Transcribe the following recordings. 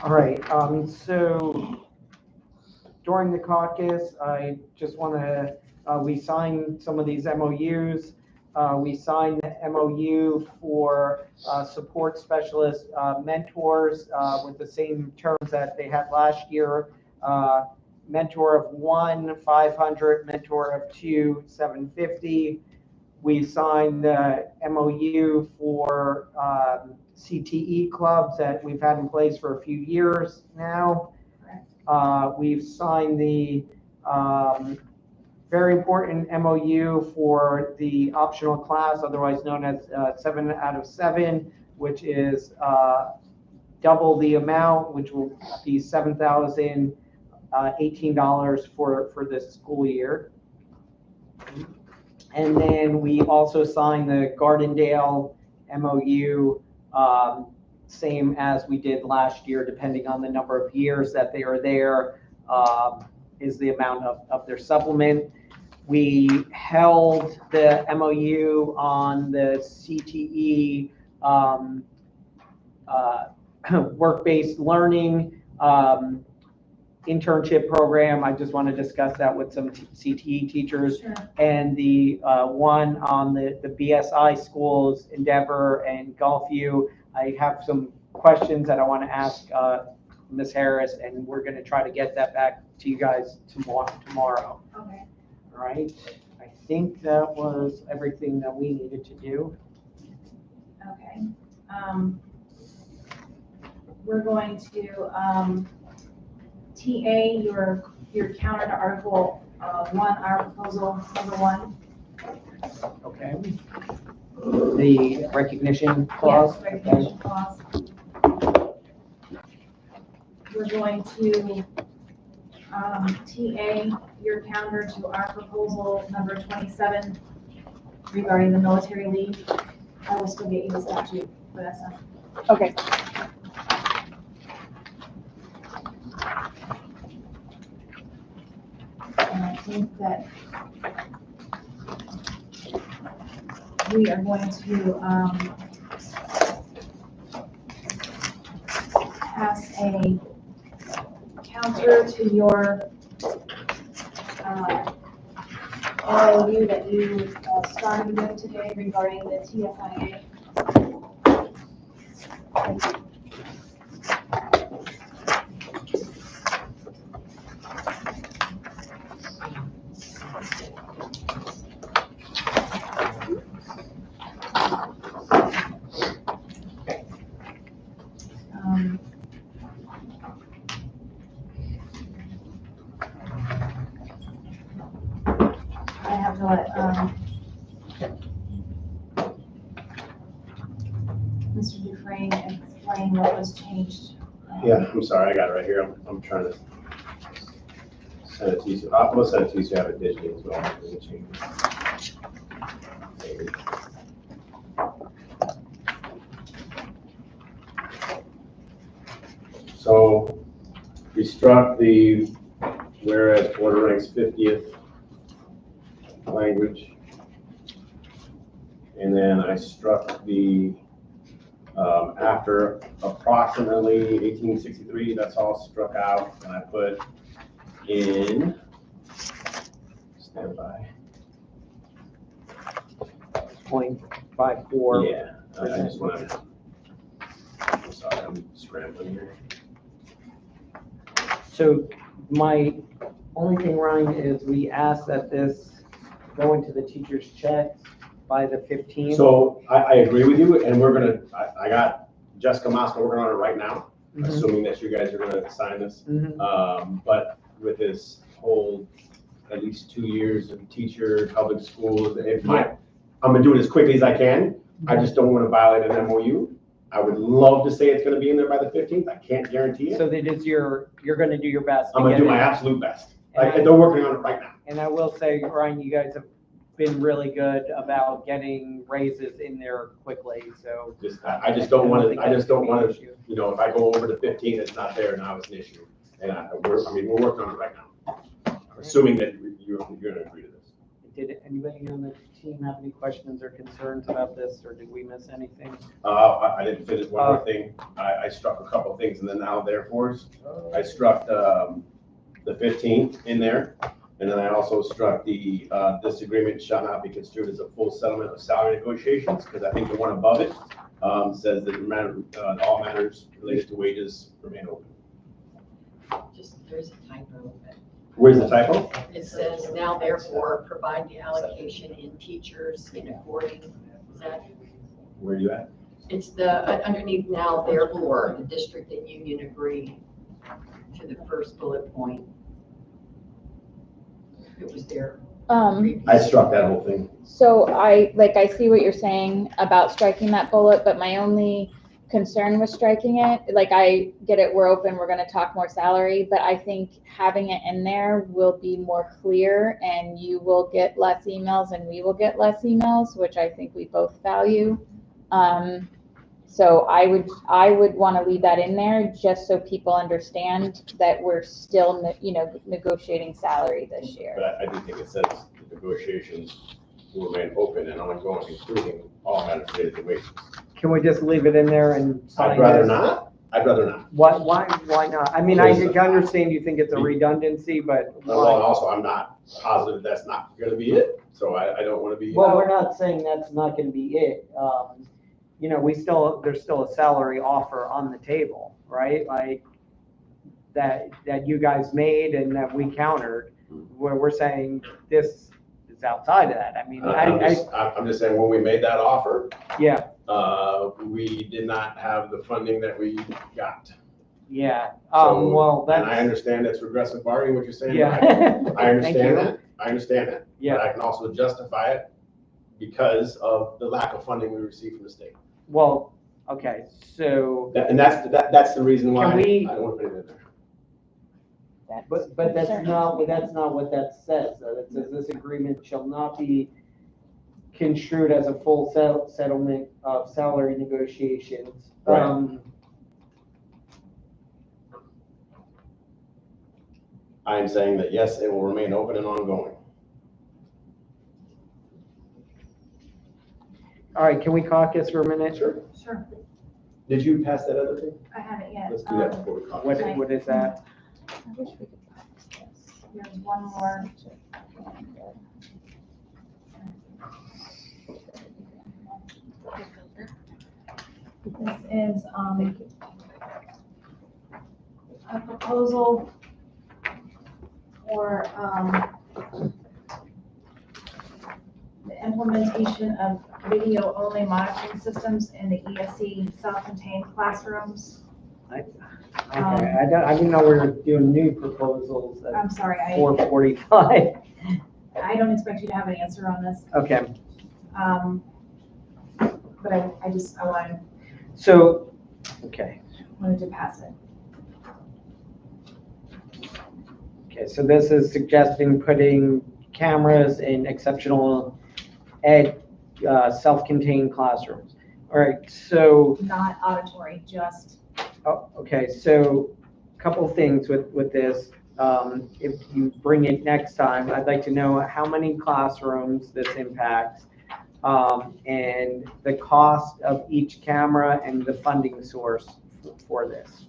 All right, so during the caucus, I just want to, we signed some of these MOUs. We signed the MOU for support specialist mentors with the same terms that they had last year. Mentor of 1, 500, mentor of 2, 750. We signed the MOU for CTE clubs that we've had in place for a few years now. We've signed the very important MOU for the optional class, otherwise known as 7 out of 7, which is double the amount, which will be $7,018 for this school year. And then we also signed the Gardendale MOU, same as we did last year, depending on the number of years that they are there, is the amount of their supplement. We held the MOU on the CTE work-based learning internship program. I just want to discuss that with some CTE teachers. Sure. And the one on the BSI schools, Endeavor and Gulfview. I have some questions that I want to ask Ms. Harris, and we're going to try to get that back to you guys tomorrow. Okay. All right. I think that was everything that we needed to do. Okay. We're going to TA your counter to Article 1, our proposal number 1. Okay. The recognition clause. Yes, recognition clause. We're going to TA your counter to our proposal number 27 regarding the military leave. I will still get you the statute for that stuff. Okay. And I think that we are going to pass a counter to your MOU that you started with today regarding the TSIA. I have to let Mr. Dufresne explain what was changed. Yeah, I'm sorry, I got it right here. I'm trying to send it to you. I'll send it to you so you have it digitally as well. So we struck the whereas order ranks 50th language. And then I struck the after approximately 1863, that's all struck out, and I put in standby. 0.54. Yeah, I just want to. I'm sorry, I'm scrambling here. So my only thing, Ryan, is we asked that this go into the teacher's checks by the 15th. So I agree with you, and we're gonna. I got Jessica Moscow working on it right now, assuming that you guys are gonna sign this. But with this whole at least 2 years of teacher public schools, I'm gonna do it as quickly as I can. I just don't want to violate an MOU. I would love to say it's going to be in there by the 15th. I can't guarantee it. So that is you're going to do your best. I'm going to do my absolute best. They're working on it right now. And I will say, Ryan, you guys have been really good about getting raises in there quickly. So I just don't want to. I just don't want to. You know, if I go over the 15, it's not there. Now it's an issue. And we're working on it right now. Assuming that you're going to agree to this. did anybody on the team have any questions or concerns about this, or did we miss anything? I didn't finish one more thing. I struck a couple of things in the now therefores. I struck the 15th in there. And then I also struck the, this agreement shall not be construed as a full settlement of salary negotiations, because I think the one above it says that all matters related to wages remain open. There's a typo. Where's the typo? It says now therefore provide the allocation in teachers in according, is that? Where are you at? It's the, underneath now therefore, the district and union agree to the first bullet point. It was there. I struck that whole thing. So I see what you're saying about striking that bullet, but my only concern with striking it, like I get it, we're open, we're gonna talk more salary, but I think having it in there will be more clear and you will get less emails and we will get less emails, which I think we both value. So I would want to leave that in there just so people understand that we're still, negotiating salary this year. But I do think it says the negotiations will remain open and ongoing, including all matters related to wages. Can we just leave it in there and sign I'd rather this? not. I'd rather not. Why not? I mean, I understand you think it's a redundancy, but Well, and also I'm not positive that's not going to be it. So I don't want to be. well, we're not saying that's not gonna be it. There's still a salary offer on the table, right? Like that you guys made and that we countered, where we're saying this is outside of that. I mean, I'm just saying when we made that offer, yeah, we did not have the funding that we got. yeah. So, Well, and I that's, understand that's regressive bargaining, what you're saying. yeah. I understand Thank you. that. I understand that. Yeah. But I can also justify it because of the lack of funding we received from the state. Well, okay, so, And that's the reason why Can we- I don't want to put it in there. but that's not what that says. It says this agreement shall not be construed as a full settlement of salary negotiations. Right. I am saying that, yes, it will remain open and ongoing. All right, can we caucus for a minute? Sure. Sure, Did you pass that other thing? I haven't yet. Let's do that before we caucus. What is that? I wish we could practice this. There's one more. This is, a proposal for, the implementation of video-only monitoring systems in the ESC self-contained classrooms. Okay, I didn't know we were doing new proposals at I'm sorry, 4:45. I don't expect you to have an answer on this, Okay, but I so, okay. wanted to pass it. Okay, so this is suggesting putting cameras in exceptional ed, self-contained classrooms. All right, so, Not auditory, just, okay, so a couple things with this. If you bring it next time, I'd like to know how many classrooms this impacts, and the cost of each camera and the funding source for this.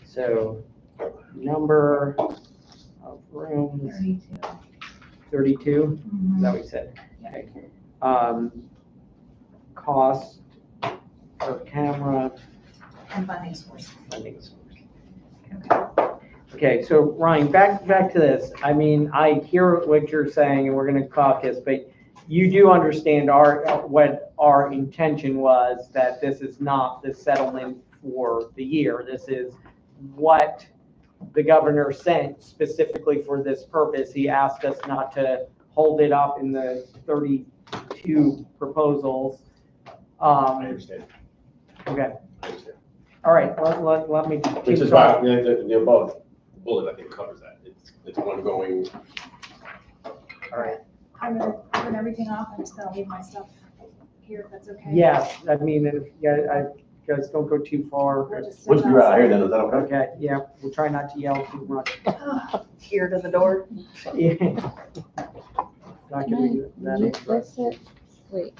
So, number of rooms, 32. 32, is Mhm. that what you said? Okay. Cost per camera, And funding source. funding source. Okay, so Ryan, back to this. I mean, I hear what you're saying and we're gonna caucus, but you do understand what our intention was, that this is not the settlement for the year. This is what the governor sent specifically for this purpose. He asked us not to hold it up in the 32 proposals. I understand. Okay, I understand. all right, let me. Which is why the above bullet, I think, covers that. It's ongoing. All right. I'm gonna turn everything off. I'm just gonna leave my stuff here if that's okay. Yes, I mean, guys don't go too far. We'll just Once step we get out of here, outside. then, is that okay? Okay, yeah, we'll try not to yell too much. Ear to the door. Yeah. Not Can gonna be I that use express. this? Wait,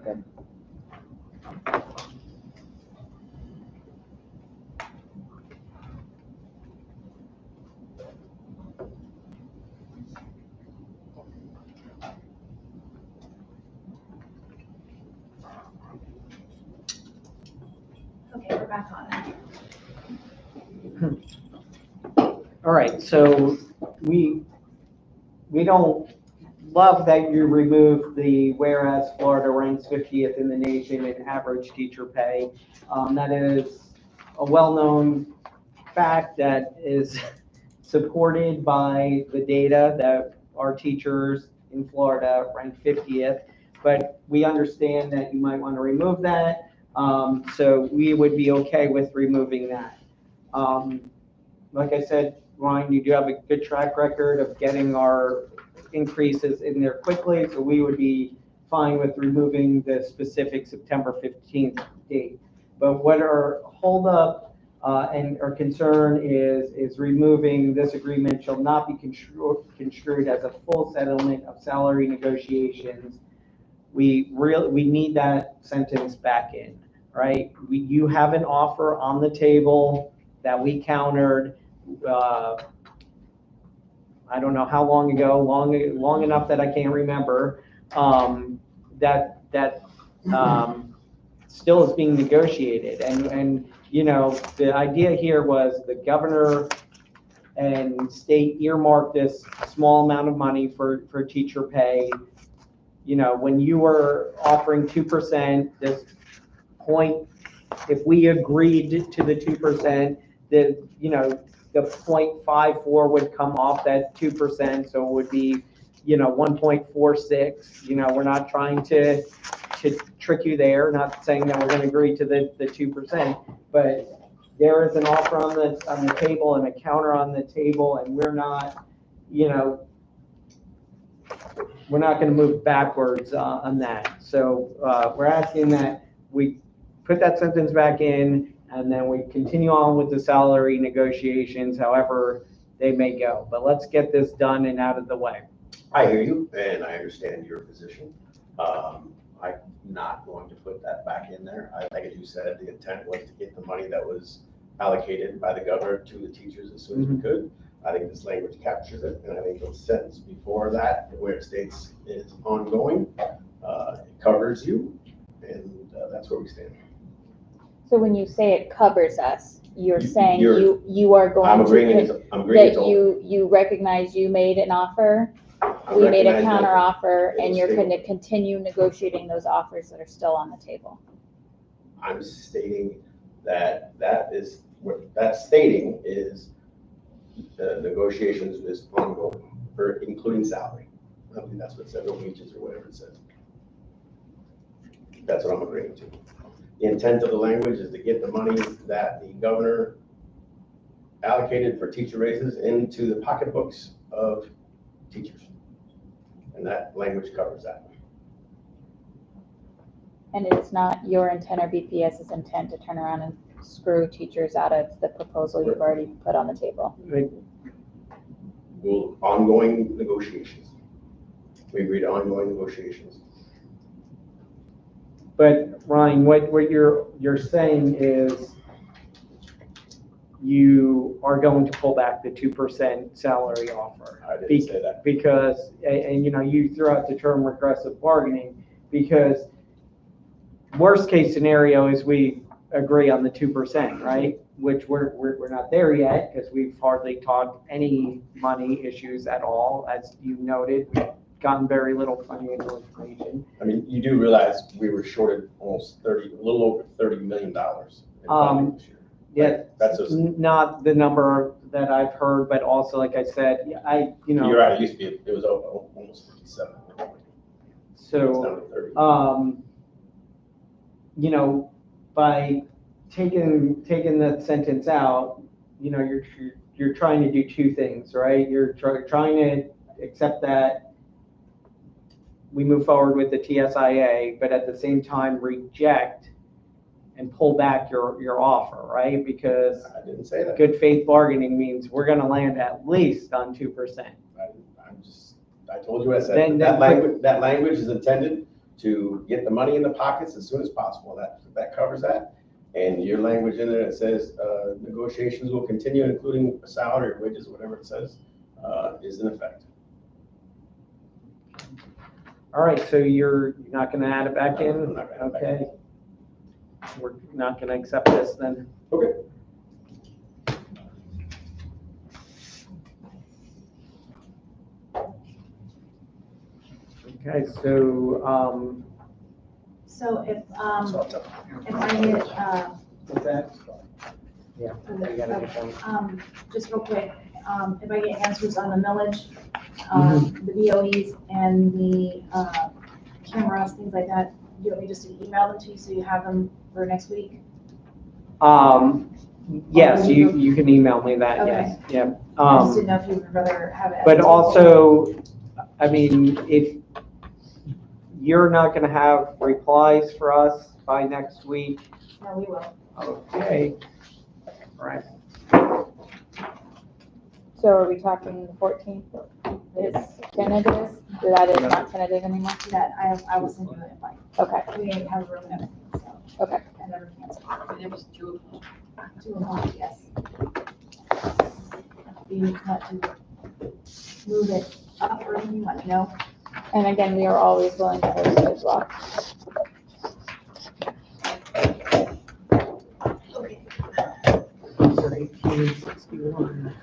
Good. Okay, we're back on. All right, so we don't love that you removed the whereas Florida ranks 50th in the nation in average teacher pay. That is a well-known fact that is supported by the data that our teachers in Florida rank 50th, but we understand that you might want to remove that. So we would be okay with removing that. Like I said, Ryan, you do have a good track record of getting our increases in there quickly, so we would be fine with removing the specific September 15th date. But what our holdup and our concern is removing this agreement shall not be construed as a full settlement of salary negotiations. We need that sentence back in, right? You have an offer on the table that we countered. I don't know how long ago, long enough that I can't remember, that still is being negotiated. And you know, the idea here was the governor and state earmarked this small amount of money for teacher pay. You know, when you were offering 2%, this point, if we agreed to the 2%, that, you know, the 0.54 would come off that 2%, so it would be, you know, 1.46. You know, we're not trying to trick you there, not saying that we're going to agree to the 2%, but there is an offer on the table and a counter on the table, and we're not, you know, we're not going to move backwards on that. So we're asking that we put that sentence back in, and then we continue on with the salary negotiations, however they may go. But let's get this done and out of the way. I hear you, and I understand your position. I'm not going to put that back in there. Like you said, the intent was to get the money that was allocated by the governor to the teachers as soon as we could. I think this language captures it, and I think the sentence before that, where it states it's ongoing, it covers you, and that's where we stand. So when you say it covers us, you're saying you're- you are going I'm to, agreeing. I'm agreeing. that you recognize you made an offer, we made a counter offer, and you're going to continue negotiating those offers that are still on the table. I'm stating that is what that's stating is the negotiations is ongoing, for including salary. I think that's what it says, or wages, or whatever it says. That's what I'm agreeing to. The intent of the language is to get the money that the governor allocated for teacher raises into the pocketbooks of teachers. And that language covers that. And it's not your intent or BPS's intent to turn around and screw teachers out of the proposal you've already put on the table. Well, ongoing negotiations. We agreed to ongoing negotiations. But Ryan, what you're saying is you are going to pull back the 2% salary offer. I didn't say that. Because, and you know, you threw out the term regressive bargaining, because worst case scenario is we agree on the 2%, right? Which we're not there yet, because we've hardly talked any money issues at all. As you noted, we've gotten very little financial information. I mean, you do realize we were shorted almost a little over $30 million in funding this year. Yeah, that's just, not the number that I've heard, but also, like I said, you know. You're right, it used to be, it was almost 57. So, you know, by taking that sentence out, you know, you're trying to do two things, right? You're trying to accept that we move forward with the TSIA, but at the same time reject and pull back your offer, right? Because I didn't say that. Good faith bargaining means we're going to land at least on 2%. I told you, I said that language is intended to get the money in the pockets as soon as possible. That covers that. And your language in there that says negotiations will continue, including salary or wages, whatever it says, is in effect. All right, so you're not gonna add it back I'm in? not gonna add it back Okay. We're not gonna accept this then. Okay. Okay, so, So if, So I'll tell if I get, what's that? Yeah, you gotta get them. just real quick, if I get answers on the millage, the BOEs and the, cameras, things like that, do you want me just to email them to you so you have them for next week? Yes, you can email me that, yes, yeah. I just didn't know if you would rather have it. But also, I mean, if you're not gonna have replies for us by next week, No, we will. okay. All right, So are we talking the 14th is tentative? That is not tentative anymore? That, I will send you an invite. Okay, We didn't have a room and everything, so. okay. I never canceled. And there was 2 of them. 2 of them, yes. Do you want to move it up or anything, let me know. And again, we are always willing to host it as well. Okay. so 1861.